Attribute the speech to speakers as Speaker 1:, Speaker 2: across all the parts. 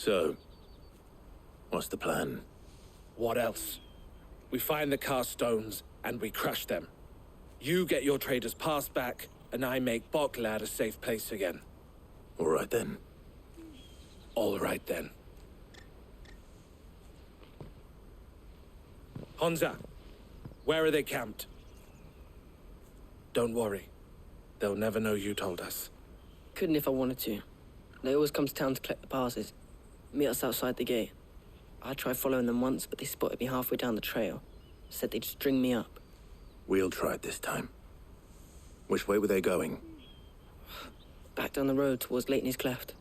Speaker 1: So, what's the plan?
Speaker 2: What else? We find the cast stones, and we crush them. You get your trader's pass back, and I make Boklad a safe place again.
Speaker 1: All right then.
Speaker 2: All right then. Honza, where are they camped? Don't worry. They'll never know you told us.
Speaker 3: Couldn't if I wanted to. They always come to town to collect the passes. Meet us outside the gate. I tried following them once, but they spotted me halfway down the trail. Said they'd string me up.
Speaker 1: We'll try it this time. Which way were they going?
Speaker 3: Back down the road towards Leighton's Cleft.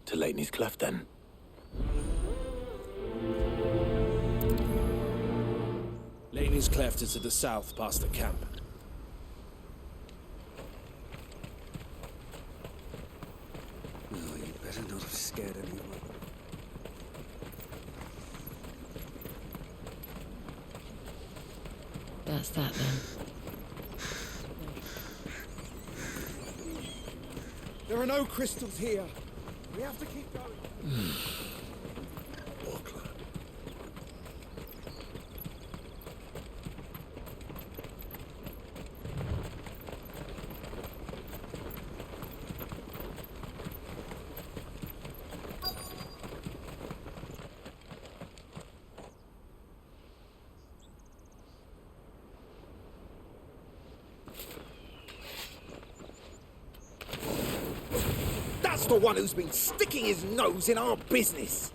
Speaker 1: To Leighton's Cleft, then?
Speaker 2: Leighton's Cleft is to the south, past the camp.
Speaker 4: No, you better not have scared anyone.
Speaker 3: That's that, then.
Speaker 5: There are no crystals here. We have to keep going. That's the one who's been sticking his nose in our business.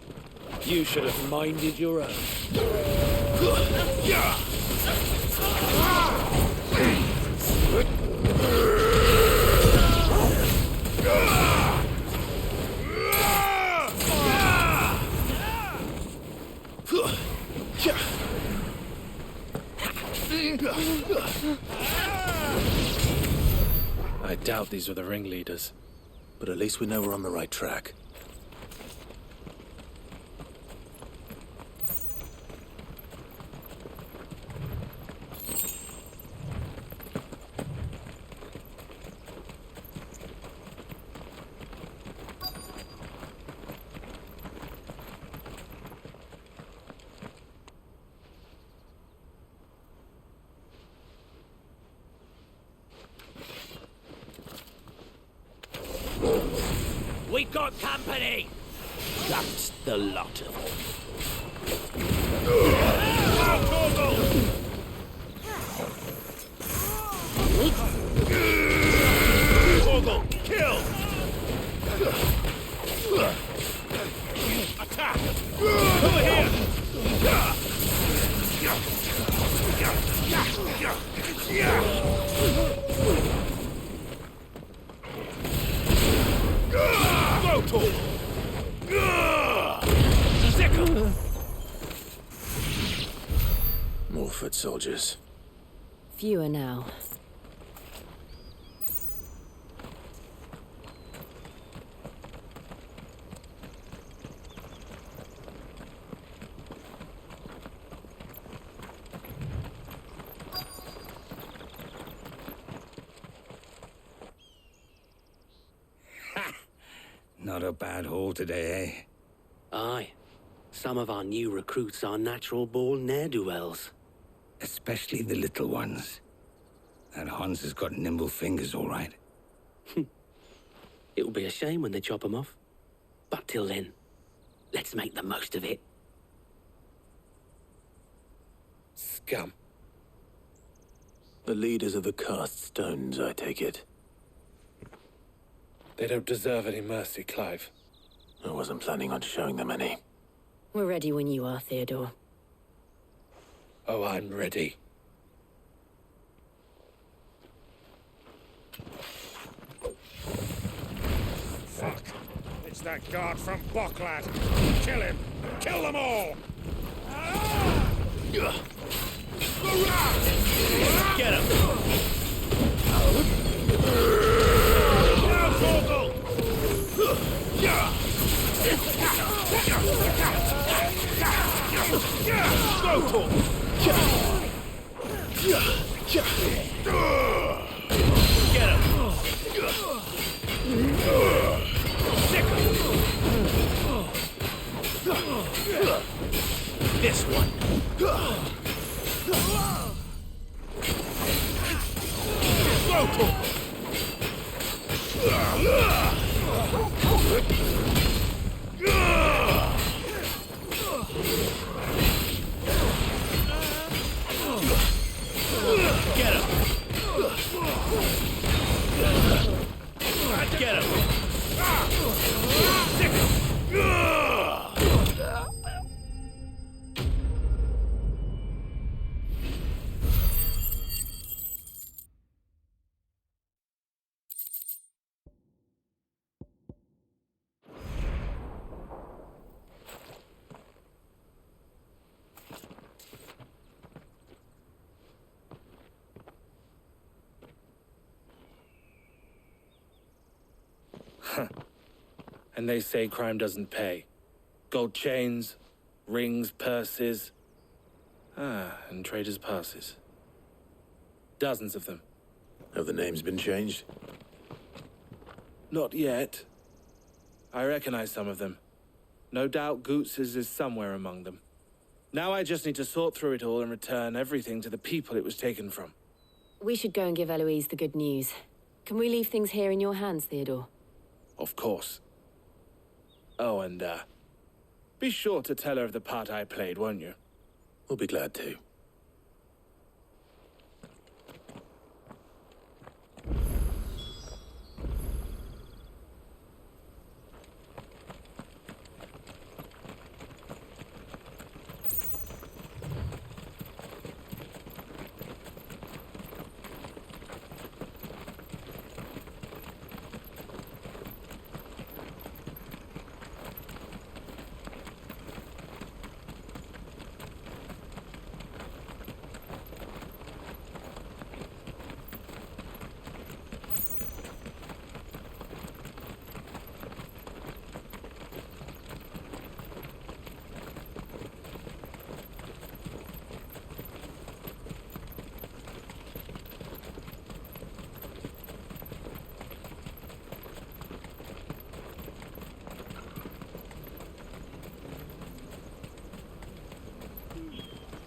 Speaker 2: You should have minded your own. I doubt these were the ringleaders.
Speaker 1: But at least we know we're on the right track.
Speaker 6: We got company! Just the lot of them.
Speaker 7: Torgal, kill! Attack! Over here! Go, Torgal!
Speaker 1: More foot soldiers.
Speaker 8: Fewer now.
Speaker 4: Not a bad haul today, eh?
Speaker 6: Aye. Some of our new recruits are natural-born ne'er-do-wells.
Speaker 4: Especially the little ones. That Hans has got nimble fingers, all right.
Speaker 6: It'll be a shame when they chop them off. But till then, let's make the most of it.
Speaker 2: Scum.
Speaker 1: The leaders of the cast stones, I take it.
Speaker 2: They don't deserve any mercy, Clive.
Speaker 1: I wasn't planning on showing them any.
Speaker 8: We're ready when you are, Theodore.
Speaker 2: Oh, I'm ready.
Speaker 7: Fuck. It's that guard from Boklad. Kill him. Kill them all.
Speaker 6: Get him!
Speaker 7: Now, Torgal! Go, Torgal!
Speaker 6: Get him!
Speaker 1: this one. Get him! Get him!
Speaker 2: And they say crime doesn't pay. Gold chains, rings, purses. And traders' passes. Dozens of them.
Speaker 1: Have the names been changed?
Speaker 2: Not yet. I recognize some of them. No doubt Goots's is somewhere among them. Now I just need to sort through it all and return everything to the people it was taken from.
Speaker 8: We should go and give Eloise the good news. Can we leave things here in your hands, Theodore?
Speaker 2: Of course. Oh, and, be sure to tell her of the part I played, won't you?
Speaker 1: We'll be glad to.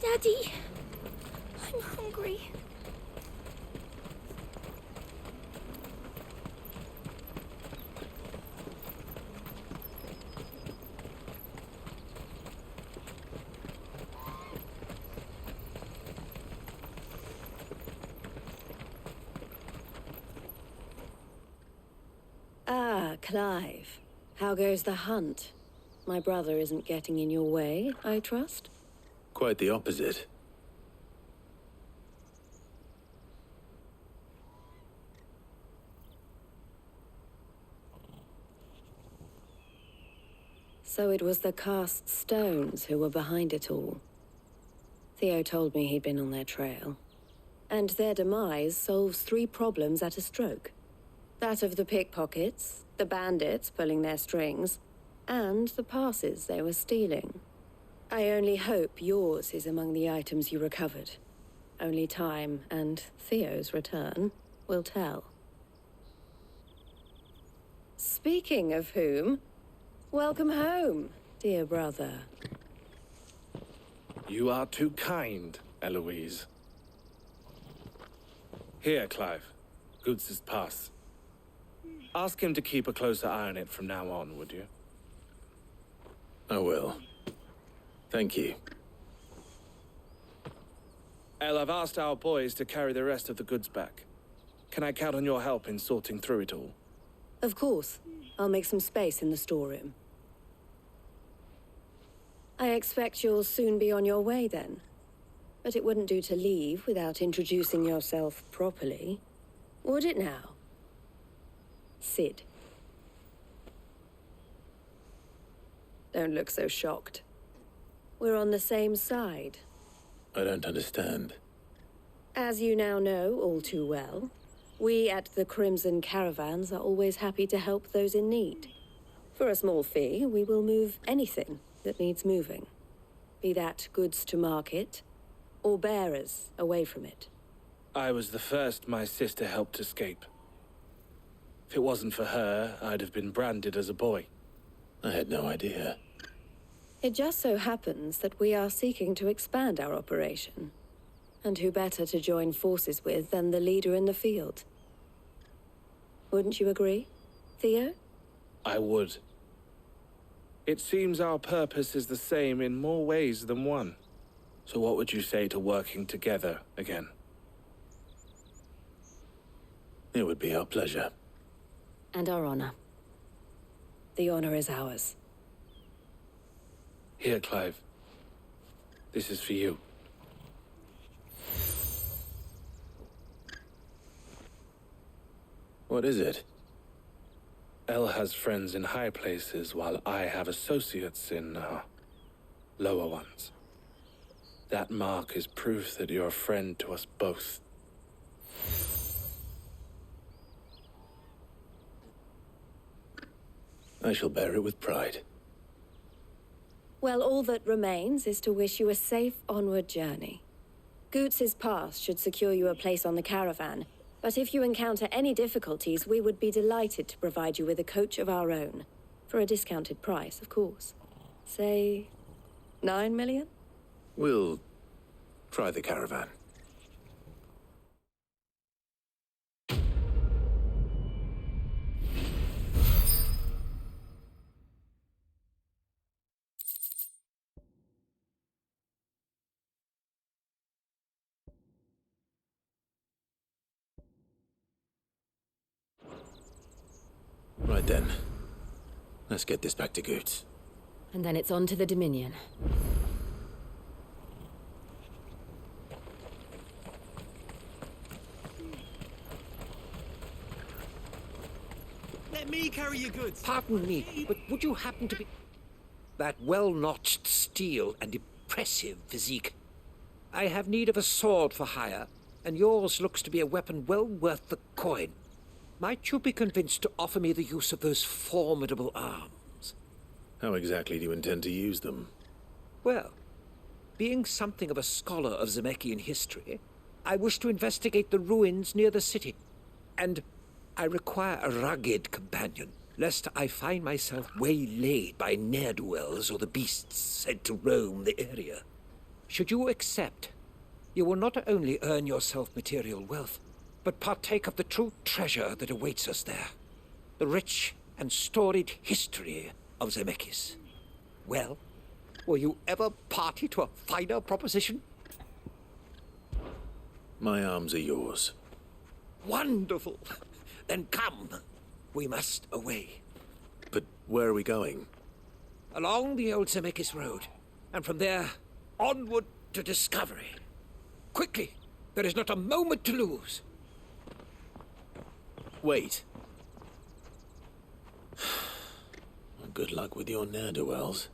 Speaker 9: Daddy, I'm hungry.
Speaker 8: Ah, Clive. How goes the hunt? My brother isn't getting in your way, I trust?
Speaker 1: Quite the opposite.
Speaker 8: So it was the cast stones who were behind it all. Theo told me he'd been on their trail. And their demise solves 3 problems at a stroke. That of the pickpockets, the bandits pulling their strings, and the passes they were stealing. I only hope yours is among the items you recovered. Only time and Theo's return will tell. Speaking of whom, welcome home, dear brother.
Speaker 2: You are too kind, Eloise. Here, Clive. Goots's pass. Ask him to keep a closer eye on it from now on, would you?
Speaker 1: I will. Thank you.
Speaker 2: El, I've asked our boys to carry the rest of the goods back. Can I count on your help in sorting through it all?
Speaker 8: Of course. I'll make some space in the storeroom. I expect you'll soon be on your way then. But it wouldn't do to leave without introducing yourself properly. Would it now? Sid. Don't look so shocked. We're on the same side.
Speaker 1: I don't understand.
Speaker 8: As you now know all too well, we at the Crimson Caravans are always happy to help those in need. For a small fee, we will move anything that needs moving. Be that goods to market, or bearers away from it.
Speaker 2: I was the first my sister helped escape. If it wasn't for her, I'd have been branded as a boy.
Speaker 1: I had no idea.
Speaker 8: It just so happens that we are seeking to expand our operation. And who better to join forces with than the leader in the field? Wouldn't you agree, Theo?
Speaker 2: I would. It seems our purpose is the same in more ways than one. So what would you say to working together again?
Speaker 1: It would be our pleasure.
Speaker 8: And our honor. The honor is ours.
Speaker 2: Here, Clive. This is for you.
Speaker 1: What is it?
Speaker 2: El has friends in high places, while I have associates in, lower ones. That mark is proof that you're a friend to us both.
Speaker 1: I shall bear it with pride.
Speaker 8: Well, all that remains is to wish you a safe onward journey. Goots's pass should secure you a place on the caravan, but if you encounter any difficulties, we would be delighted to provide you with a coach of our own. For a discounted price, of course. Say, 9 million?
Speaker 1: We'll try the caravan. Right then. Let's get this back to Goots.
Speaker 8: And then it's on to the Dominion.
Speaker 10: Let me carry your goods.
Speaker 5: Pardon me, but would you happen to be... That well-notched steel and impressive physique. I have need of a sword for hire, and yours looks to be a weapon well worth the coin. Might you be convinced to offer me the use of those formidable arms?
Speaker 1: How exactly do you intend to use them?
Speaker 5: Well, being something of a scholar of Zemeckis history, I wish to investigate the ruins near the city, and I require a rugged companion, lest I find myself waylaid by ne'er-do-wells or the beasts said to roam the area. Should you accept, you will not only earn yourself material wealth, but partake of the true treasure that awaits us there. The rich and storied history of Zemeckis. Well, were you ever party to a finer proposition?
Speaker 1: My arms are yours.
Speaker 5: Wonderful! Then come. We must away.
Speaker 1: But where are we going?
Speaker 5: Along the old Zemeckis Road, and from there, onward to discovery. Quickly! There is not a moment to lose.
Speaker 1: Wait. Good luck with your ne'er-do-wells.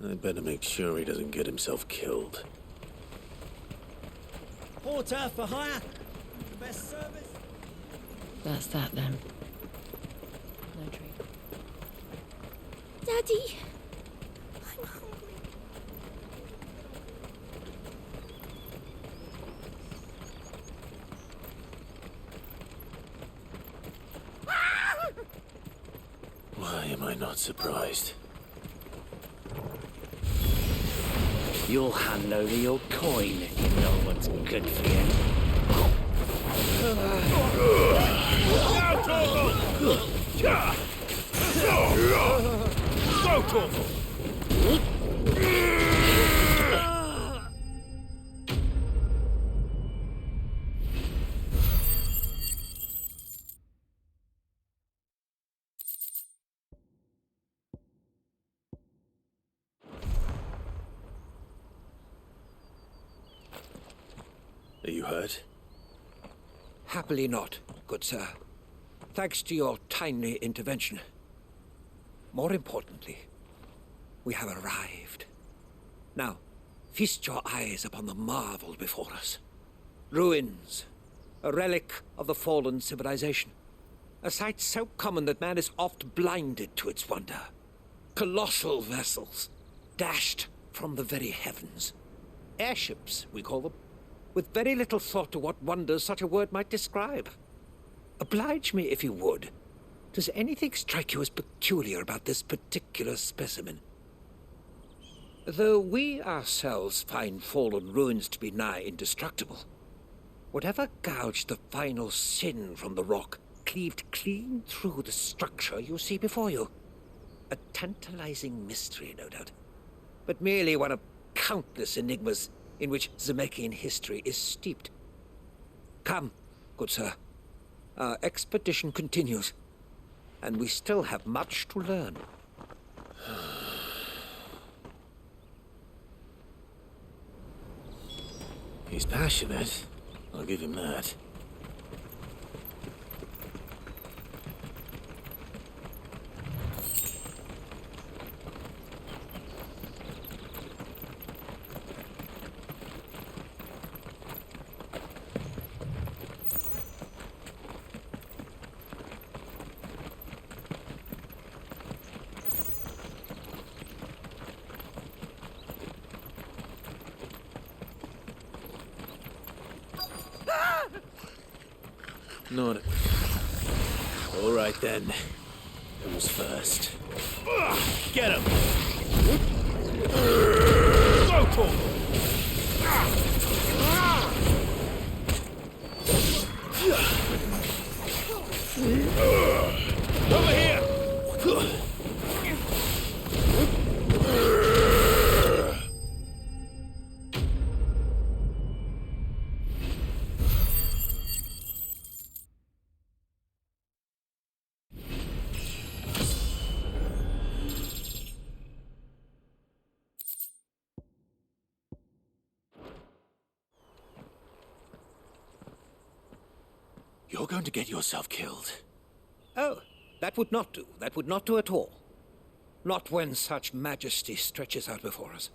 Speaker 1: I'd better make sure he doesn't get himself killed.
Speaker 10: Porter for hire. Best service.
Speaker 8: That's that then. No treat.
Speaker 9: Daddy, I'm hungry.
Speaker 1: Why am I not surprised?
Speaker 6: You'll hand over your coin if you know what's good for you.
Speaker 7: Go, Torval!
Speaker 1: Are you hurt?
Speaker 5: Happily not, good sir. Thanks to your timely intervention. More importantly, we have arrived. Now, feast your eyes upon the marvel before us. Ruins, a relic of the fallen civilization. A sight so common that man is oft blinded to its wonder. Colossal vessels, dashed from the very heavens. Airships, we call them, with very little thought to what wonders such a word might describe. Oblige me, if you would, Does anything strike you as peculiar about this particular specimen? Though we ourselves find fallen ruins to be nigh indestructible, whatever gouged the final sin from the rock cleaved clean through the structure you see before you. A tantalizing mystery, no doubt, but merely one of countless enigmas in which Zemeckis history is steeped. Come, good sir. Our expedition continues, and we still have much to learn.
Speaker 1: He's passionate. I'll give him that. Not... All right, then. Who's first? Get him! Go for him! Over here! You're going to get yourself killed.
Speaker 5: Oh, that would not do. That would not do at all. Not when such majesty stretches out before us.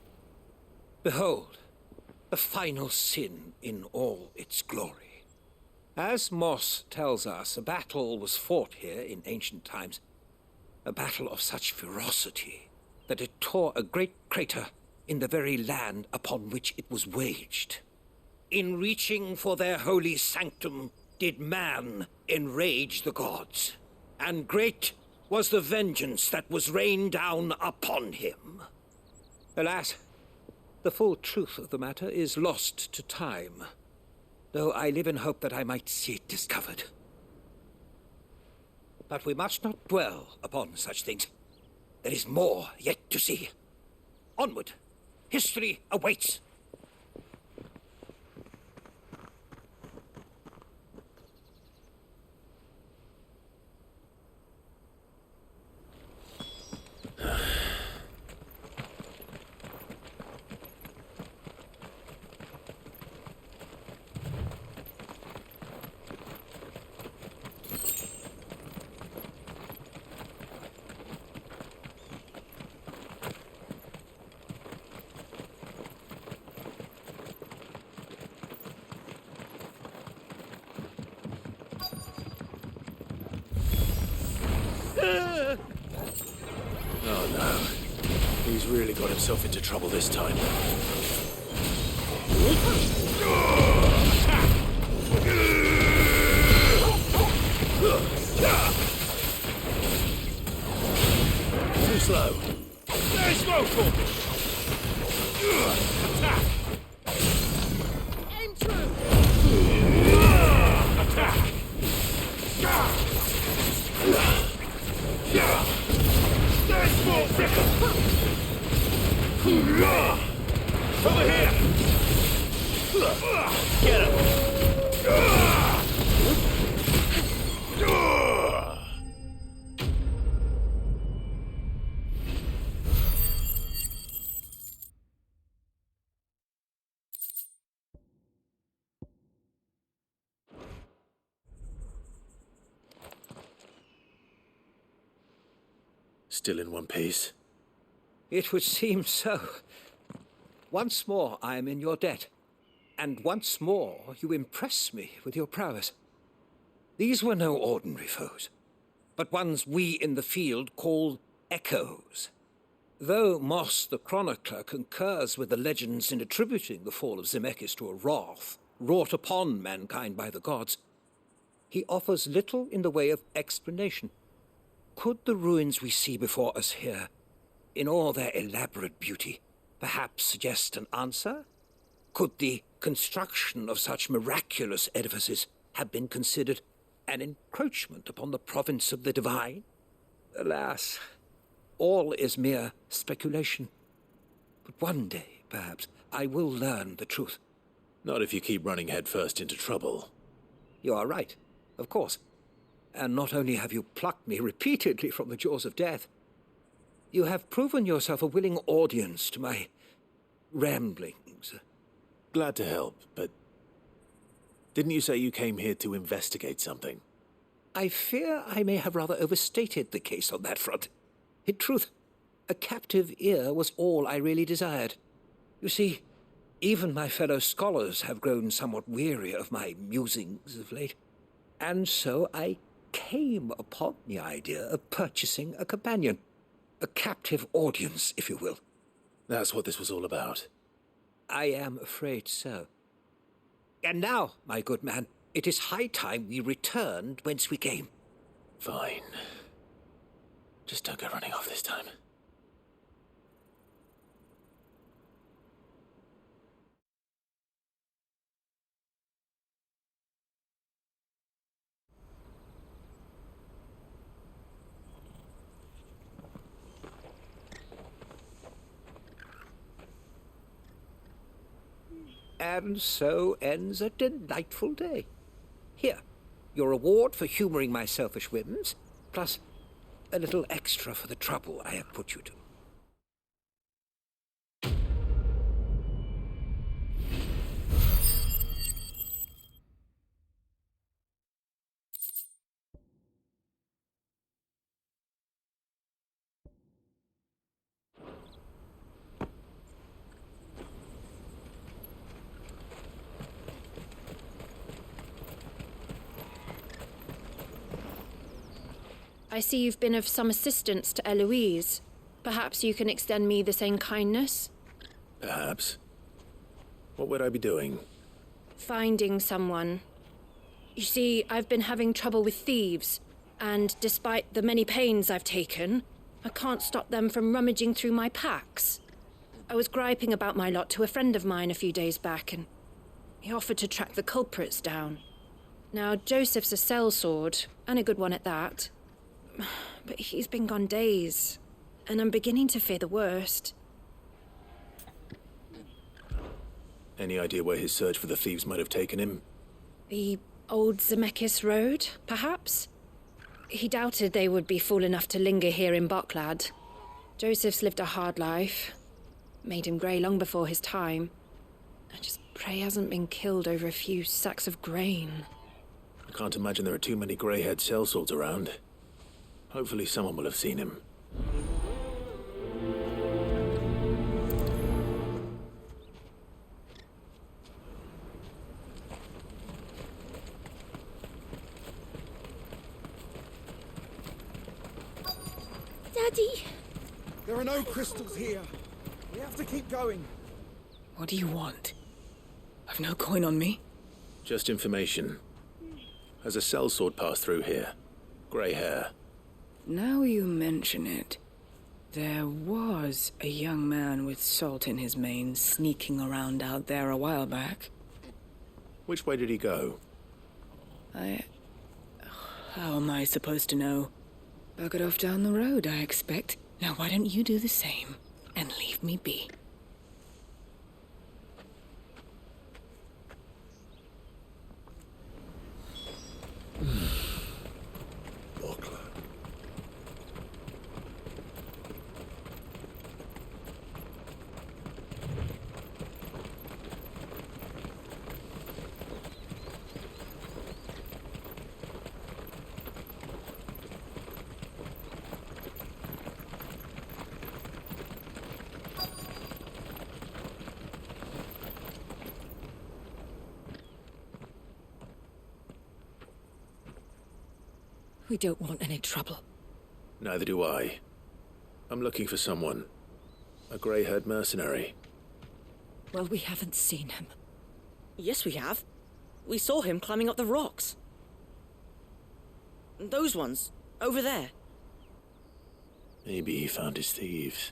Speaker 5: Behold, the final sin in all its glory. As Moss tells us, a battle was fought here in ancient times. A battle of such ferocity that it tore a great crater in the very land upon which it was waged. In reaching for their holy sanctum, did man enrage the gods, and great was the vengeance that was rained down upon him. Alas, the full truth of the matter is lost to time, though I live in hope that I might see it discovered. But we must not dwell upon such things. There is more yet to see. Onward! History awaits!
Speaker 1: Oh no. He's really got himself into trouble this time. Too slow. Very slow, attack! Aim true! Attack! Very small, over here! Get him! Still in one piece?
Speaker 5: It would seem so. Once more I am in your debt, and once more you impress me with your prowess. These were no ordinary foes, but ones we in the field call echoes. Though Moss the chronicler concurs with the legends in attributing the fall of Zemeckis to a wrath wrought upon mankind by the gods, he offers little in the way of explanation. could the ruins we see before us here, in all their elaborate beauty, perhaps suggest an answer? Could the construction of such miraculous edifices have been considered an encroachment upon the province of the divine? Alas, all is mere speculation. But one day, perhaps, I will learn the truth.
Speaker 1: Not if you keep running headfirst into trouble.
Speaker 5: You are right, of course. And not only have you plucked me repeatedly from the jaws of death, you have proven yourself a willing audience to my ramblings.
Speaker 1: Glad to help, but didn't you say you came here to investigate something?
Speaker 5: I fear I may have rather overstated the case on that front. In truth, a captive ear was all I really desired. You see, even my fellow scholars have grown somewhat weary of my musings of late, and so I came upon the idea of purchasing a companion. A captive audience, if you will.
Speaker 1: That's what this was all about.
Speaker 5: I am afraid so. And now, my good man, it is high time we returned whence we came.
Speaker 1: Fine. Just don't go running off this time.
Speaker 5: And so ends a delightful day. Here, your reward for humoring my selfish whims, plus a little extra for the trouble I have put you to.
Speaker 11: I see you've been of some assistance to Eloise. Perhaps you can extend me the same kindness?
Speaker 1: Perhaps. What would I be doing?
Speaker 11: Finding someone. You see, I've been having trouble with thieves, and despite the many pains I've taken, I can't stop them from rummaging through my packs. I was griping about my lot to a friend of mine a few days back, and he offered to track the culprits down. Now, Joseph's a sellsword, and a good one at that. But he's been gone days, and I'm beginning to fear the worst.
Speaker 1: Any idea where his search for the thieves might have taken him?
Speaker 11: The old Zemeckis Road, perhaps? He doubted they would be fool enough to linger here in Bocklad. Joseph's lived a hard life. Made him grey long before his time. I just pray he hasn't been killed over a few sacks of grain.
Speaker 1: I can't imagine there are too many grey-haired sellswords around. Hopefully someone will have seen him.
Speaker 9: Daddy!
Speaker 10: There are no crystals here. We have to keep going.
Speaker 3: What do you want? I've no coin on me.
Speaker 1: Just information. Has a sellsword passed through here? Grey hair.
Speaker 3: Now you mention it, there was a young man with salt in his mane sneaking around out there a while back.
Speaker 1: Which way did he go?
Speaker 3: How am I supposed to know? Buggered off down the road, I expect. Now why don't you do the same and leave me be?
Speaker 11: We don't want any trouble.
Speaker 1: Neither do I. I'm looking for someone. A grey-haired mercenary.
Speaker 11: Well, we haven't seen him.
Speaker 3: Yes, we have. We saw him climbing up the rocks. Those ones, over there.
Speaker 1: Maybe he found his thieves.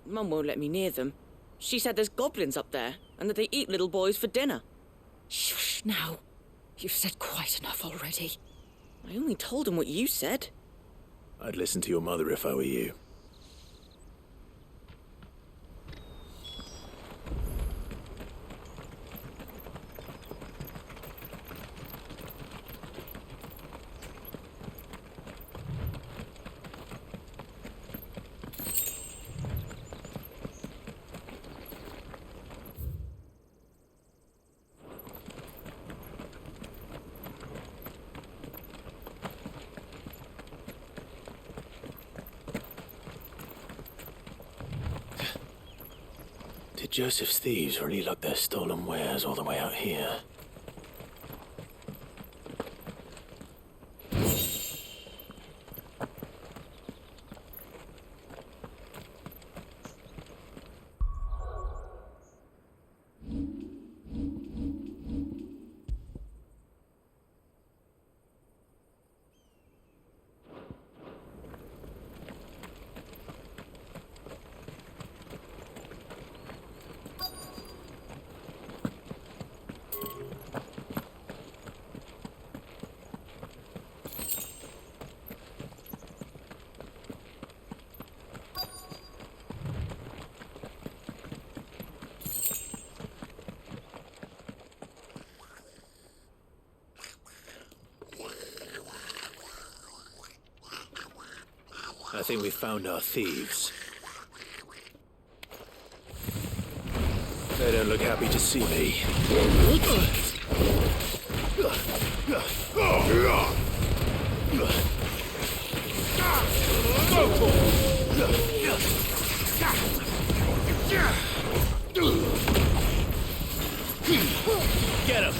Speaker 12: Mum won't let me near them. She said there's goblins up there, and that they eat little boys for dinner.
Speaker 11: Shush now. You've said quite enough already.
Speaker 12: I only told him what you said.
Speaker 1: I'd listen to your mother if I were you. Did Joseph's thieves really lug their stolen wares all the way out here? I think we found our thieves. They don't look happy to see me. Get him!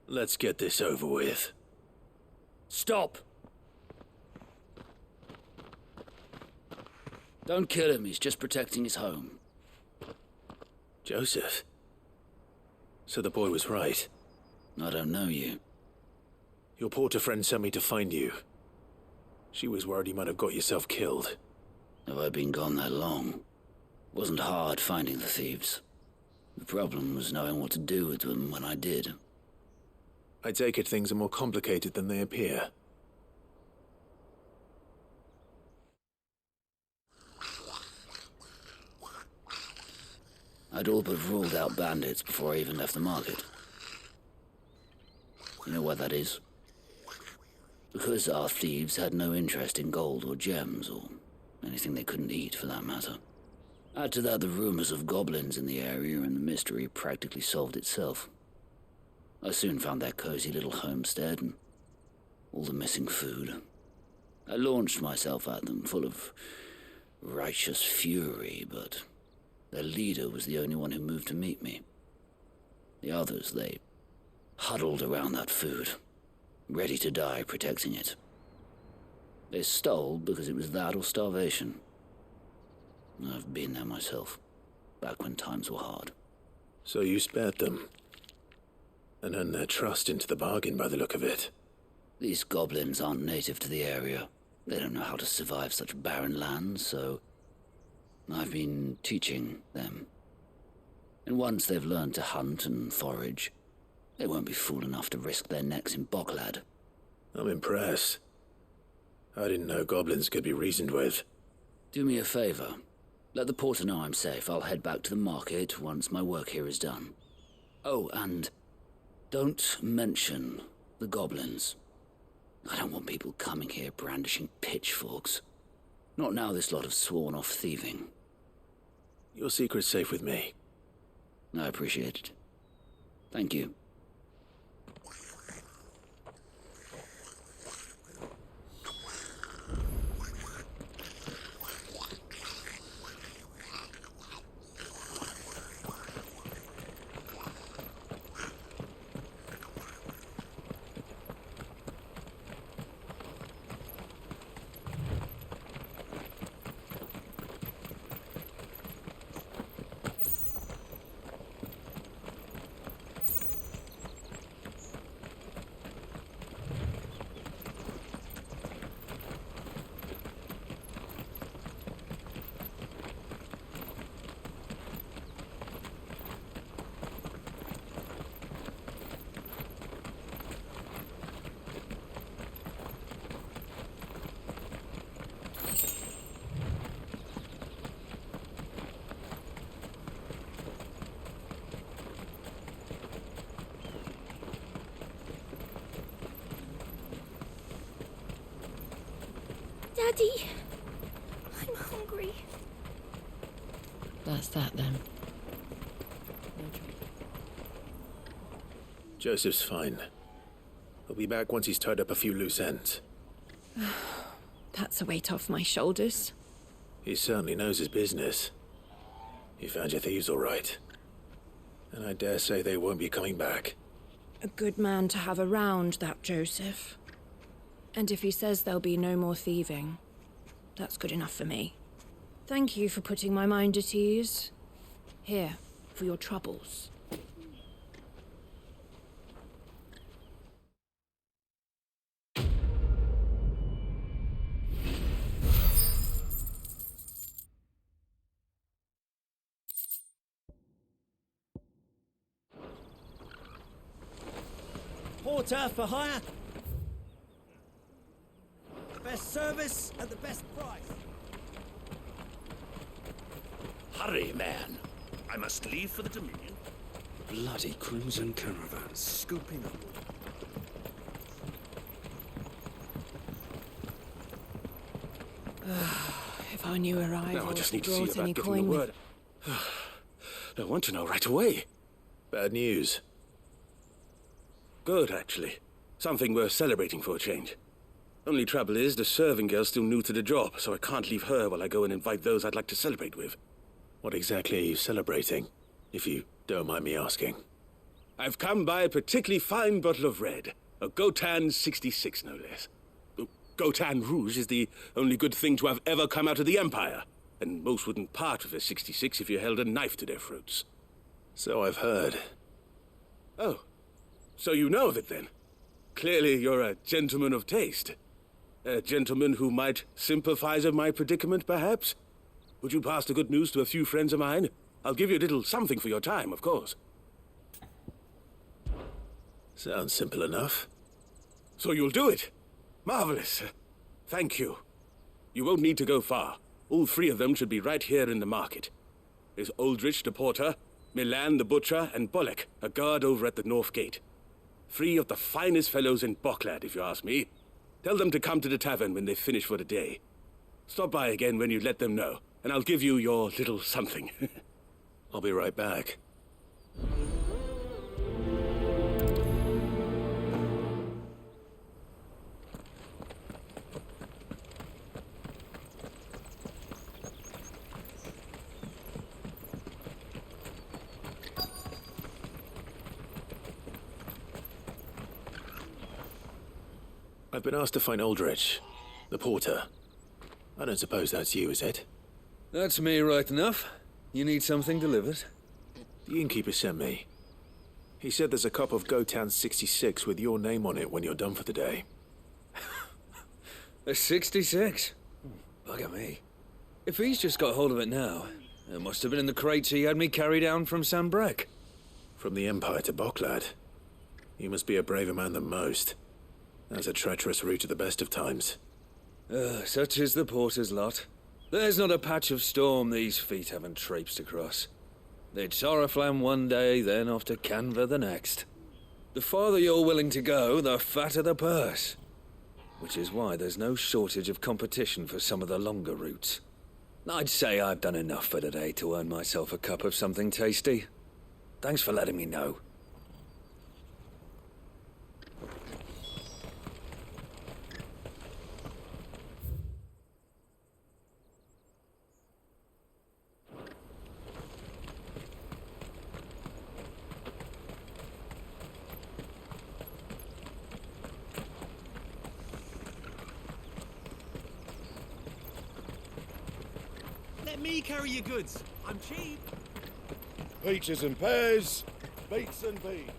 Speaker 1: Let's get this over with.
Speaker 6: Stop! Don't kill him, he's just protecting his home.
Speaker 1: Joseph? So the boy was right.
Speaker 6: I don't know you.
Speaker 1: Your porter friend sent me to find you. She was worried you might have got yourself killed.
Speaker 6: Have I been gone that long? It wasn't hard finding the thieves. The problem was knowing what to do with them when I did.
Speaker 1: I take it things are more complicated than they appear.
Speaker 6: I'd all but ruled out bandits before I even left the market. You know why that is? Because our thieves had no interest in gold or gems, or anything they couldn't eat for that matter. Add to that the rumors of goblins in the area, and the mystery practically solved itself. I soon found their cozy little homestead and all the missing food. I launched myself at them, full of righteous fury, but their leader was the only one who moved to meet me. The others, they huddled around that food, ready to die protecting it. They stole because it was that or starvation. I've been there myself, back when times were hard.
Speaker 1: So you spared them? And earned their trust into the bargain by the look of it.
Speaker 6: These goblins aren't native to the area. They don't know how to survive such barren lands, so I've been teaching them. And once they've learned to hunt and forage, they won't be fool enough to risk their necks in Bocklad.
Speaker 1: I'm impressed. I didn't know goblins could be reasoned with.
Speaker 6: Do me a favor. Let the porter know I'm safe. I'll head back to the market once my work here is done. Oh, and don't mention the goblins. I don't want people coming here brandishing pitchforks. Not now this lot have sworn off thieving.
Speaker 1: Your secret's safe with me.
Speaker 6: I appreciate it. Thank you.
Speaker 9: Daddy, I'm hungry.
Speaker 3: That's that then.
Speaker 1: Joseph's fine. He'll be back once he's tied up a few loose ends.
Speaker 11: That's a weight off my shoulders.
Speaker 1: He certainly knows his business. You found your thieves all right. And I dare say they won't be coming back.
Speaker 11: A good man to have around, that Joseph. And if he says there'll be no more thieving, that's good enough for me. Thank you for putting my mind at ease. Here, for your troubles.
Speaker 13: Porter for hire. Best service at the best price.
Speaker 14: Hurry, man. I must leave for the Dominion.
Speaker 15: Bloody Crimson Caravan, scooping up.
Speaker 11: If I knew where I
Speaker 15: Now I just need to see
Speaker 11: brought
Speaker 15: about
Speaker 11: any
Speaker 15: giving the
Speaker 11: coin
Speaker 15: word. I want to know right away.
Speaker 1: Bad news.
Speaker 15: Good, actually. Something worth celebrating for a change. Only trouble is, the serving girl's still new to the job, so I can't leave her while I go and invite those I'd like to celebrate with.
Speaker 1: What exactly are you celebrating, if you don't mind me asking?
Speaker 15: I've come by a particularly fine bottle of red. A Gotan 66, no less. Gotan Rouge is the only good thing to have ever come out of the Empire, and most wouldn't part with a 66 if you held a knife to their throats.
Speaker 1: So I've heard.
Speaker 15: Oh, so you know of it then? Clearly you're a gentleman of taste. A gentleman who might sympathize with my predicament, perhaps? Would you pass the good news to a few friends of mine? I'll give you a little something for your time, of course.
Speaker 1: Sounds simple enough.
Speaker 15: So you'll do it? Marvelous. Thank you. You won't need to go far. All three of them should be right here in the market. There's Aldrich the porter, Milan the butcher, and Bolek, a guard over at the north gate. Three of the finest fellows in Boklad, if you ask me. Tell them to come to the tavern when they've finished for the day. Stop by again when you let them know, and I'll give you your little something.
Speaker 1: I'll be right back. I've been asked to find Aldrich, the porter. I don't suppose that's you, is it?
Speaker 16: That's me right enough. You need something delivered?
Speaker 1: The innkeeper sent me. He said there's a cup of Gotan 66 with your name on it when you're done for the day.
Speaker 16: A 66? Bugger me. If he's just got hold of it now, it must have been in the crates he had me carry down from Sambrek.
Speaker 1: From the Empire to Boklad. You must be a braver man than most. That's a treacherous route at the best of times.
Speaker 16: Such is the porter's lot. There's not a patch of storm these feet haven't traipsed across. They'd Soraflam one day, then off to Canva the next. The farther you're willing to go, the fatter the purse. Which is why there's no shortage of competition for some of the longer routes. I'd say I've done enough for today to earn myself a cup of something tasty. Thanks for letting me know.
Speaker 13: Let me carry your goods. I'm cheap.
Speaker 7: Peaches and pears, beets and beans.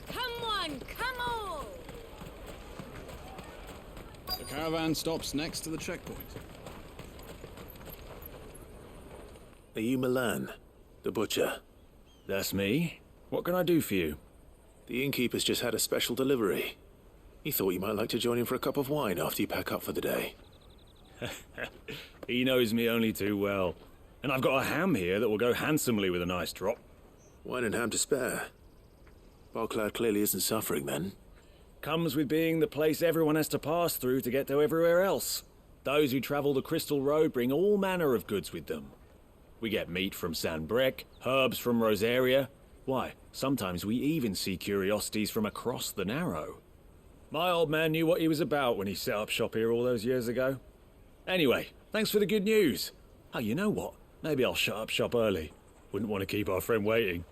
Speaker 9: Come on, come on!
Speaker 17: The caravan stops next to the checkpoint.
Speaker 1: Are you Milan, the butcher?
Speaker 18: That's me. What can I do for you?
Speaker 1: The innkeeper's just had a special delivery. He thought you might like to join him for a cup of wine after you pack up for the day.
Speaker 18: He knows me only too well. And I've got a ham here that will go handsomely with a nice drop.
Speaker 1: Wine and ham to spare. Boklad clearly isn't suffering then.
Speaker 18: Comes with being the place everyone has to pass through to get to everywhere else. Those who travel the Crystal Road bring all manner of goods with them. We get meat from San Brec, herbs from Rosaria. Why, sometimes we even see curiosities from across the Narrow. My old man knew what he was about when he set up shop here all those years ago. Anyway, thanks for the good news. Oh, you know what? Maybe I'll shut up shop early. Wouldn't want to keep our friend waiting.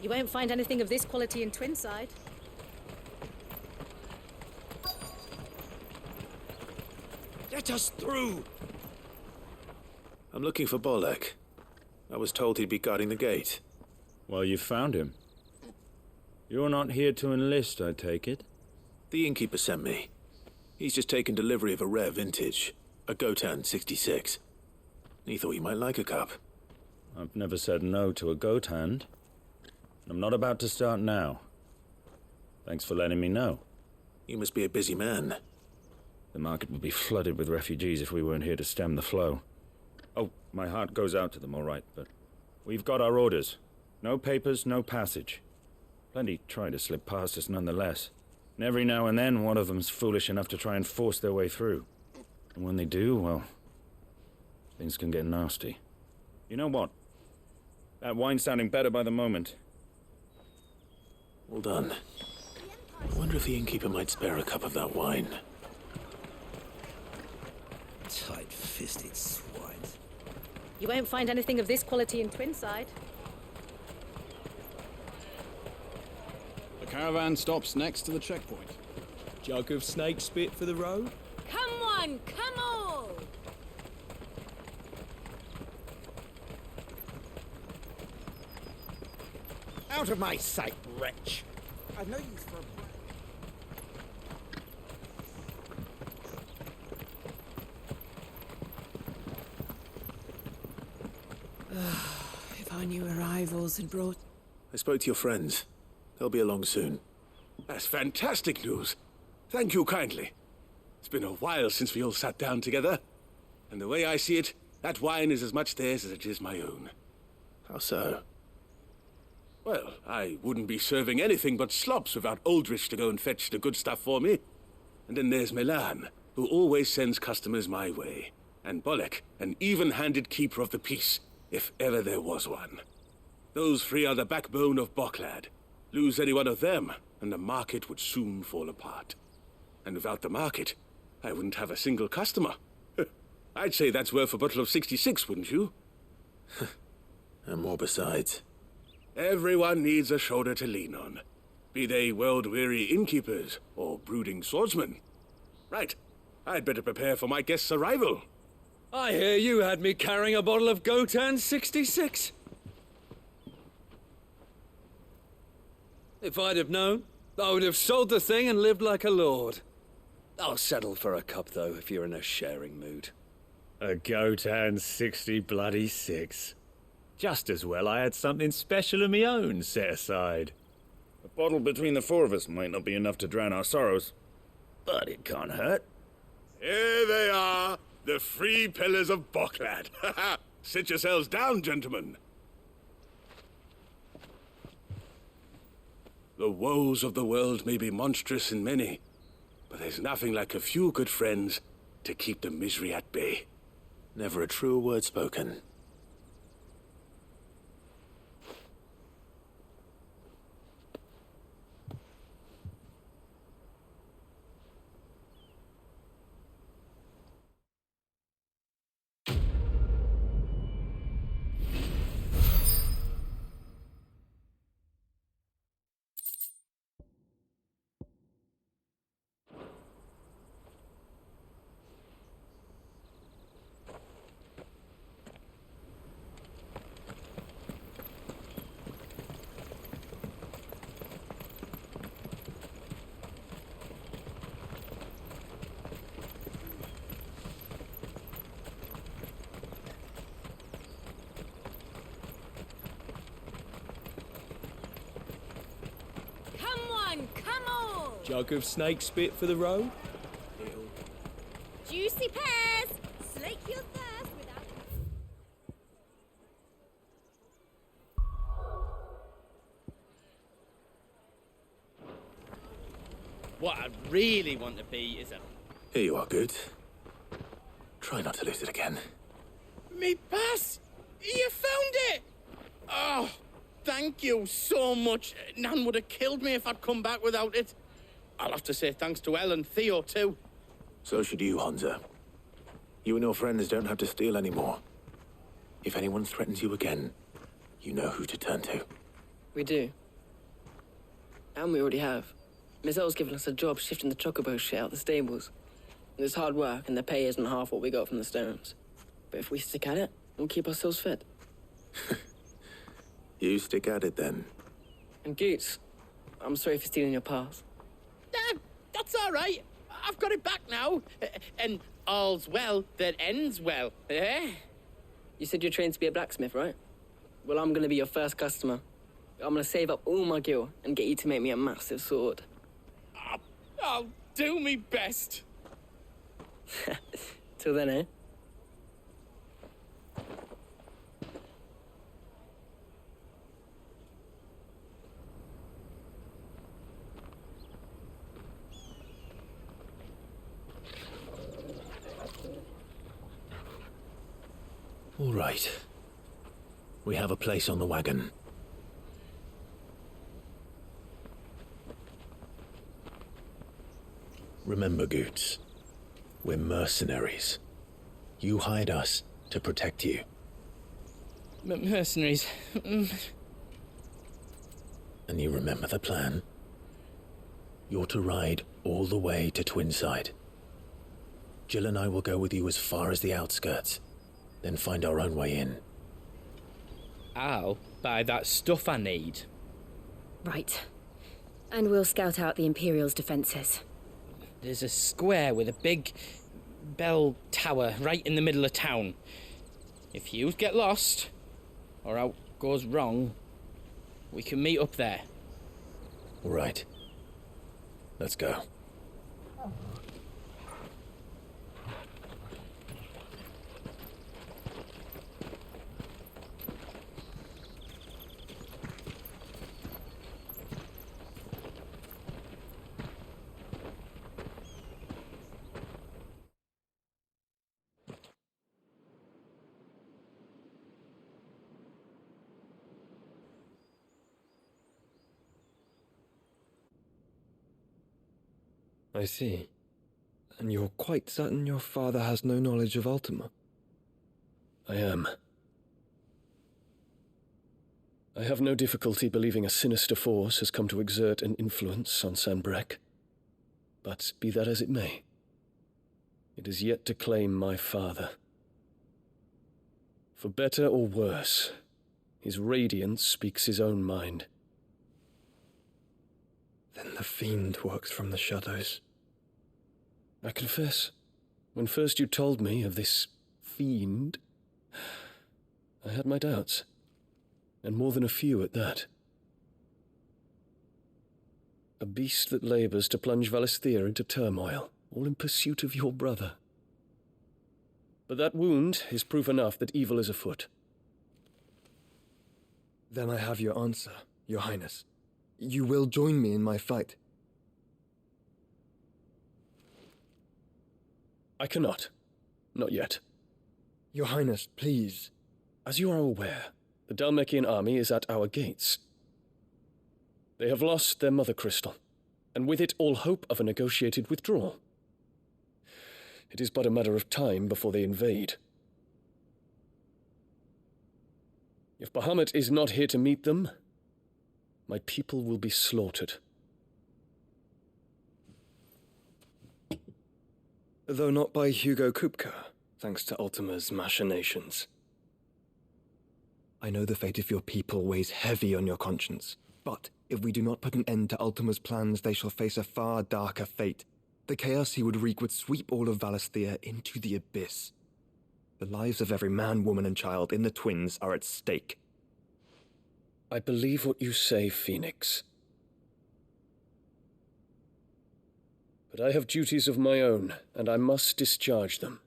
Speaker 19: You won't find anything of this quality in Twinside.
Speaker 10: Let us through!
Speaker 1: I'm looking for Bolek. I was told he'd be guarding the gate.
Speaker 18: Well, you found him. You're not here to enlist, I take it?
Speaker 1: The innkeeper sent me. He's just taken delivery of a rare vintage, a Gotan 66. He thought you might like a cup.
Speaker 18: I've never said no to a goat hand. I'm not about to start now. Thanks for letting me know.
Speaker 1: You must be a busy man.
Speaker 18: The market would be flooded with refugees if we weren't here to stem the flow. Oh, my heart goes out to them, all right, but we've got our orders. No papers, no passage. Plenty try to slip past us nonetheless. And every now and then, one of them's foolish enough to try and force their way through. And when they do, well, things can get nasty. You know what? That wine's sounding better by the moment.
Speaker 1: Well done. I wonder if the innkeeper might spare a cup of that wine.
Speaker 10: Tight-fisted swines.
Speaker 19: You won't find anything of this quality in Twinside.
Speaker 17: The caravan stops next to the checkpoint.
Speaker 13: Jug of snake spit for the road?
Speaker 9: Come on, come all!
Speaker 10: Out of my sight, wretch! I've no use for a...
Speaker 12: If I knew arrivals had brought...
Speaker 1: I spoke to your friends. They'll be along soon.
Speaker 15: That's fantastic news. Thank you kindly. It's been a while since we all sat down together. And the way I see it, that wine is as much theirs as it is my own.
Speaker 1: How so?
Speaker 15: Well, I wouldn't be serving anything but slops without Aldrich to go and fetch the good stuff for me. And then there's Milan, who always sends customers my way. And Bolek, an even-handed keeper of the peace, if ever there was one. Those three are the backbone of Boklad. Lose any one of them, and the market would soon fall apart. And without the market, I wouldn't have a single customer. I'd say that's worth a bottle of 66, wouldn't you?
Speaker 1: And more besides.
Speaker 15: Everyone needs a shoulder to lean on. Be they world-weary innkeepers or brooding swordsmen. Right, I'd better prepare for my guest's arrival.
Speaker 16: I hear you had me carrying a bottle of Gotan 66. If I'd have known, I would have sold the thing and lived like a lord. I'll settle for a cup, though, if you're in a sharing mood.
Speaker 18: A Gotan 60 bloody 6. Just as well I had something special of my own set aside. A bottle between the four of us might not be enough to drown our sorrows, but it can't hurt.
Speaker 15: Here they are, the three pillars of Boklad. Sit yourselves down, gentlemen. The woes of the world may be monstrous in many, but there's nothing like a few good friends to keep the misery at bay.
Speaker 1: Never a truer word spoken.
Speaker 13: Jug of snake spit for the road?
Speaker 9: Juicy pears! Slake your thirst without...
Speaker 20: What I really want to be is a...
Speaker 1: Here you are, good. Try not to lose it again.
Speaker 20: Me pass! You found it! Oh, thank you so much. Nan would have killed me if I'd come back without it. I'll have to say thanks to Elle and Theo, too.
Speaker 1: So should you, Hansa. You and your friends don't have to steal anymore. If anyone threatens you again, you know who to turn to.
Speaker 3: We do. And we already have. Miss L's given us a job shifting the chocobo shit out the stables. It's hard work, and the pay isn't half what we got from the stones. But if we stick at it, we'll keep ourselves fed.
Speaker 1: You stick at it, then.
Speaker 3: And Goots, I'm sorry for stealing your pass.
Speaker 20: That's all right. I've got it back now. And all's well that ends well, eh?
Speaker 3: You said you're trained to be a blacksmith, right? Well, I'm gonna be your first customer. I'm gonna save up all my gil and get you to make me a massive sword.
Speaker 20: I'll do me best.
Speaker 3: Till then, eh?
Speaker 1: All right. We have a place on the wagon. Remember, Goots, we're mercenaries. You hired us to protect you.
Speaker 20: Mercenaries.
Speaker 1: And you remember the plan? You're to ride all the way to Twinside. Jill and I will go with you as far as the outskirts, then find our own way in.
Speaker 20: I'll buy that stuff I need.
Speaker 19: Right. And we'll scout out the Imperial's defences.
Speaker 20: There's a square with a big bell tower right in the middle of town. If you get lost, or out goes wrong, we can meet up there.
Speaker 1: All right. Let's go.
Speaker 21: I see. And you're quite certain your father has no knowledge of Ultima?
Speaker 22: I am. I have no difficulty believing a sinister force has come to exert an influence on Sanbreque. But be that as it may, it is yet to claim my father. For better or worse, his radiance speaks his own mind.
Speaker 21: Then the fiend works from the shadows.
Speaker 22: I confess, when first you told me of this fiend, I had my doubts, and more than a few at that. A beast that labours to plunge Valisthea into turmoil, all in pursuit of your brother. But that wound is proof enough that evil is afoot.
Speaker 21: Then I have your answer, Your Highness. You will join me in my fight.
Speaker 22: I cannot. Not yet.
Speaker 21: Your Highness, please.
Speaker 22: As you are aware, the Dhalmekian army is at our gates. They have lost their mother crystal, and with it all hope of a negotiated withdrawal. It is but a matter of time before they invade. If Bahamut is not here to meet them, my people will be slaughtered.
Speaker 21: Though not by Hugo Kupka, thanks to Ultima's machinations. I know the fate of your people weighs heavy on your conscience, but if we do not put an end to Ultima's plans, they shall face a far darker fate. The chaos he would wreak would sweep all of Valisthea into the abyss. The lives of every man, woman, and child in the Twins are at stake.
Speaker 22: I believe what you say, Phoenix. But I have duties of my own, and I must discharge them.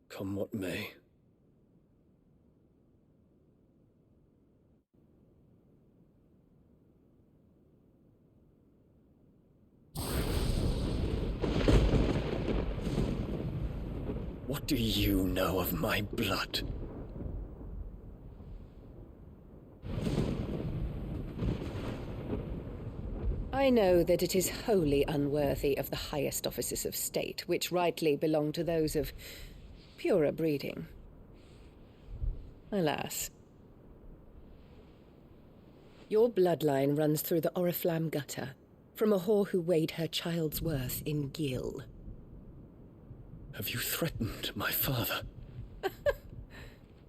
Speaker 22: Come what may. do you know of my blood?
Speaker 2: I know that it is wholly unworthy of the highest offices of state, which rightly belong to those of purer breeding. Alas. Your bloodline runs through the Oriflamme gutter, from a whore who weighed her child's worth in gill.
Speaker 22: Have you threatened my father?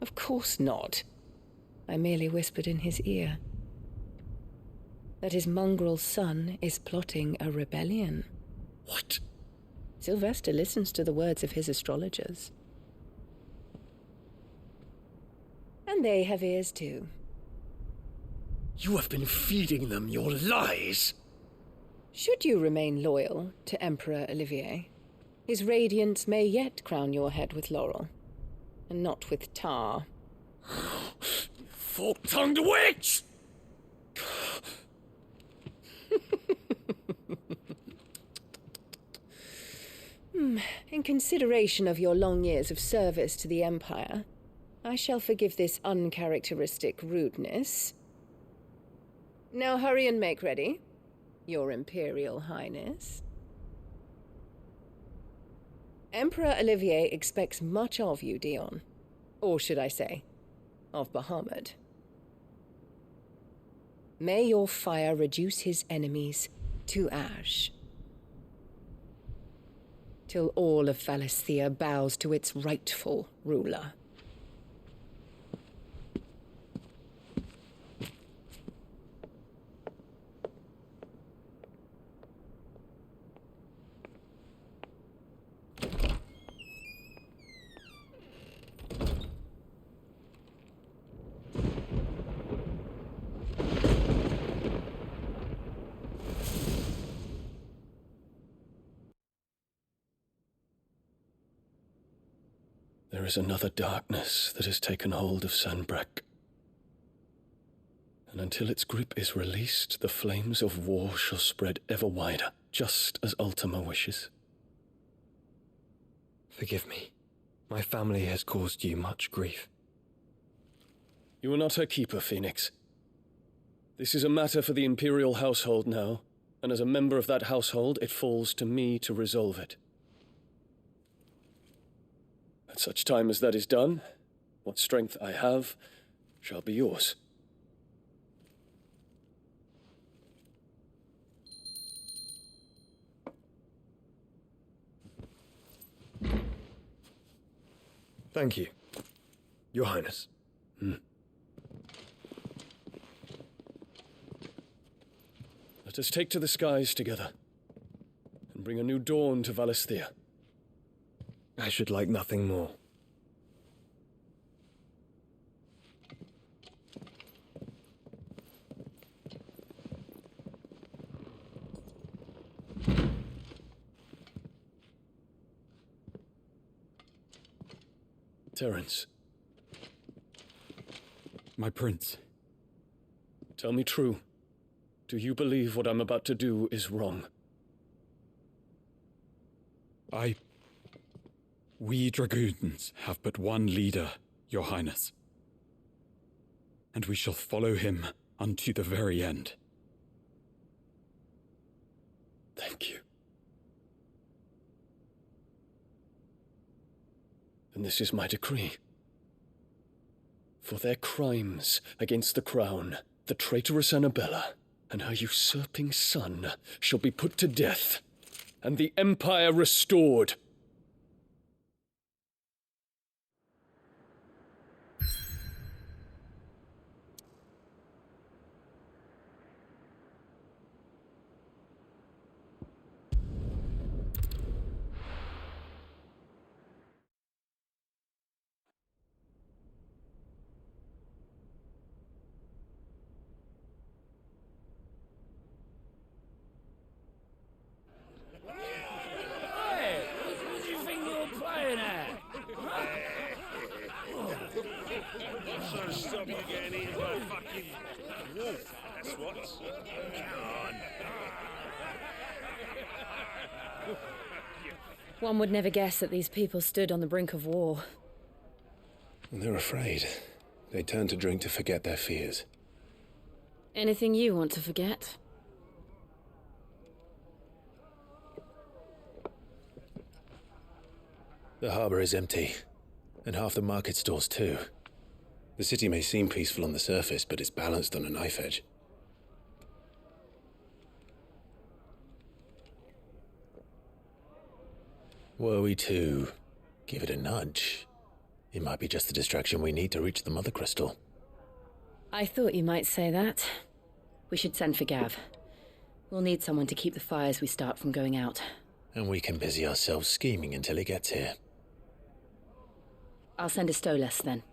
Speaker 2: Of course not. I merely whispered in his ear that his mongrel son is plotting a rebellion.
Speaker 22: What?
Speaker 2: Sylvester listens to the words of his astrologers. And they have ears too.
Speaker 22: You have been feeding them your lies!
Speaker 2: Should you remain loyal to Emperor Olivier, his radiance may yet crown your head with laurel, and not with tar.
Speaker 22: Fork-tongued witch!
Speaker 2: In consideration of your long years of service to the Empire, I shall forgive this uncharacteristic rudeness. Now hurry and make ready, Your Imperial Highness. Emperor Olivier expects much of you, Dion. Or should I say, of Bahamut. May your fire reduce his enemies to ash, till all of Valisthea bows to its rightful ruler.
Speaker 22: There is another darkness that has taken hold of Sanbreque. And until its grip is released, the flames of war shall spread ever wider, just as Ultima wishes.
Speaker 21: Forgive me. My family has caused you much grief.
Speaker 22: You are not her keeper, Phoenix. This is a matter for the Imperial household now, and as a member of that household, it falls to me to resolve it. At such time as that is done, what strength I have shall be yours.
Speaker 21: Thank you, Your Highness.
Speaker 22: Let us take to the skies together, and bring a new dawn to Valisthea.
Speaker 21: I should like nothing more.
Speaker 22: Terence.
Speaker 4: My prince.
Speaker 22: Tell me true. Do you believe what I'm about to do is wrong?
Speaker 4: We dragoons have but one leader, Your Highness. And we shall follow him unto the very end.
Speaker 22: Thank you. Then this is my decree. For their crimes against the crown, the traitorous Annabella and her usurping son shall be put to death, and the Empire restored.
Speaker 14: Stop you getting eaten by a fucking wolf, that's what. Come on.
Speaker 19: One would never guess that these people stood on the brink of war.
Speaker 1: They're afraid. They turn to drink to forget their fears.
Speaker 19: Anything you want to forget?
Speaker 1: The harbor is empty, and half the market stalls too. The city may seem peaceful on the surface, but it's balanced on a knife edge. Were we to give it a nudge, it might be just the distraction we need to reach the Mother Crystal.
Speaker 19: I thought you might say that. We should send for Gav. We'll need someone to keep the fires we start from going out.
Speaker 1: And we can busy ourselves scheming until he gets here.
Speaker 19: I'll send a Stolas then.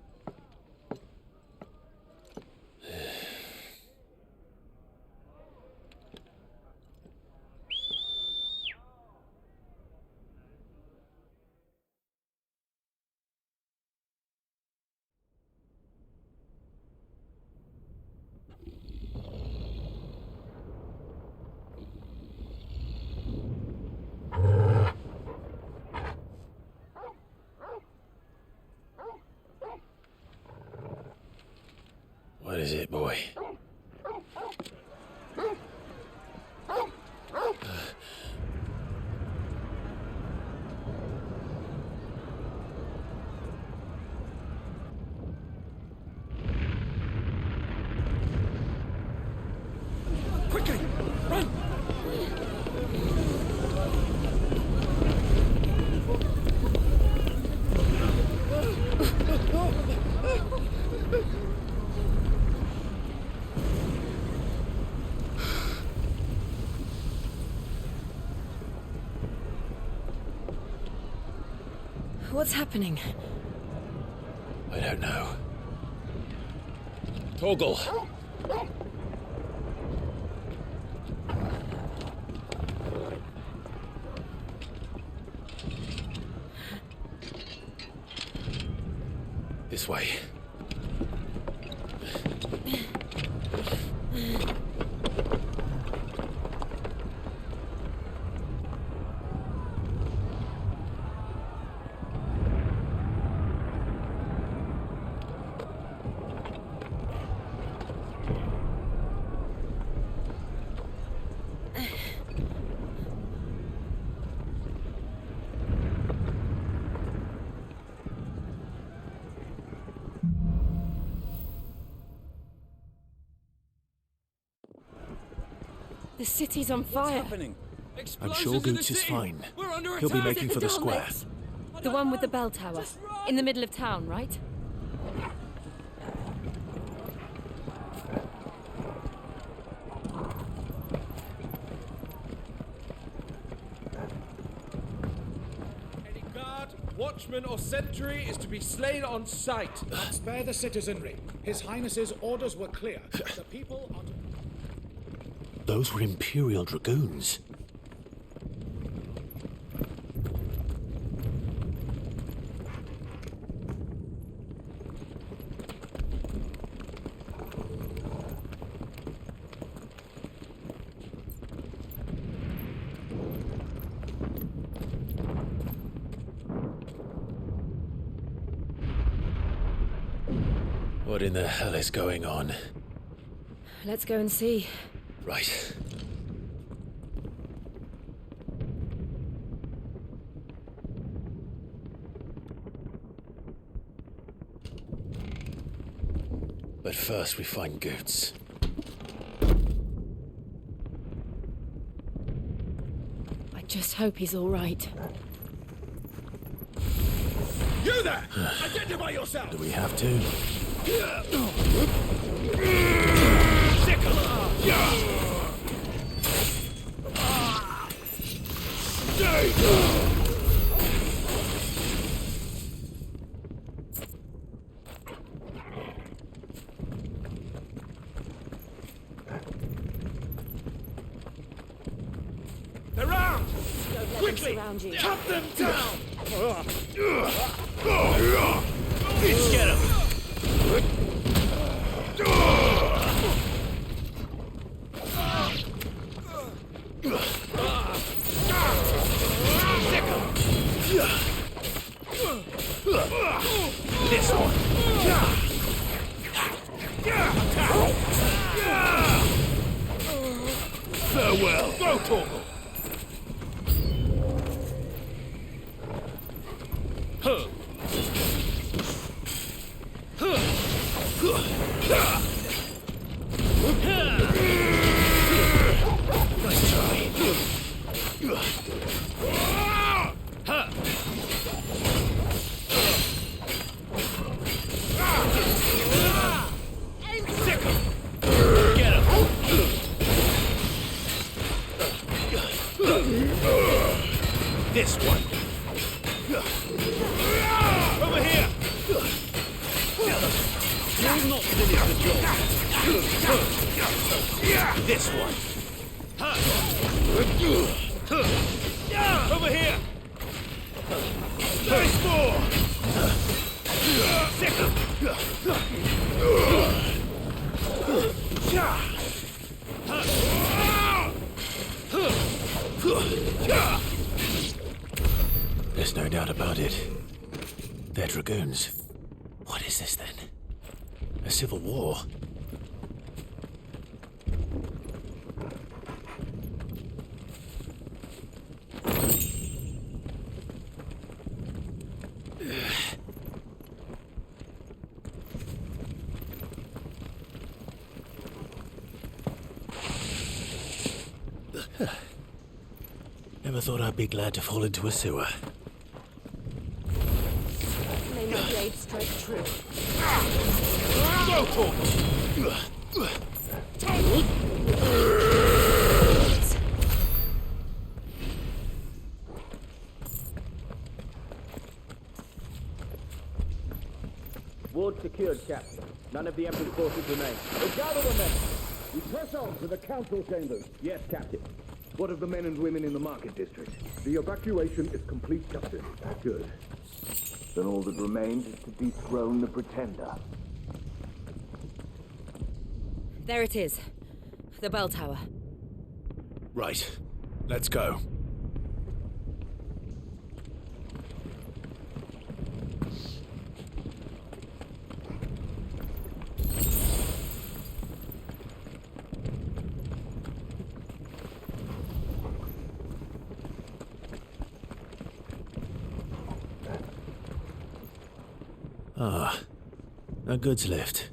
Speaker 1: What is it, boy?
Speaker 10: Quickly! Run!
Speaker 19: What's happening?
Speaker 1: I don't know. Torgal! This way.
Speaker 19: The city's on fire.
Speaker 1: I'm sure Goots is fine. He'll be making for the square.
Speaker 19: The one with the bell tower. In the middle of town, right?
Speaker 7: Any guard, watchman, or sentry is to be slain on sight.
Speaker 10: Spare the citizenry. His Highness's orders were clear. The people are to...
Speaker 1: Those were Imperial Dragoons. What in the hell is going on?
Speaker 19: Let's go and see.
Speaker 1: Right. But first we find Goots.
Speaker 19: I just hope he's all right.
Speaker 10: You there! Identify yourself!
Speaker 1: Do we have to?
Speaker 10: They're armed!
Speaker 19: Quickly! Around you.
Speaker 10: Cut them down!
Speaker 14: Let's get him!
Speaker 1: This one. Farewell. Go, Torgal. Nice try. Get him. This one. Over here. You'll not finish the job. This one. Over here. Nice more. Second. There's no doubt about it. They're dragoons. What is this then? A civil war? Never thought I'd be glad to fall into a sewer.
Speaker 9: May my blade strike true.
Speaker 1: Go, Torgal!
Speaker 5: Ward secured, Captain. None of the Emperor's forces remain. Gather the men! We press on to the council chambers. Yes, Captain. What of the men and women in the market district? The evacuation is complete, Captain. Good. Then all that remains is to dethrone the Pretender.
Speaker 19: There it is. The bell tower.
Speaker 1: Right. Let's go. Ah, a goods lift.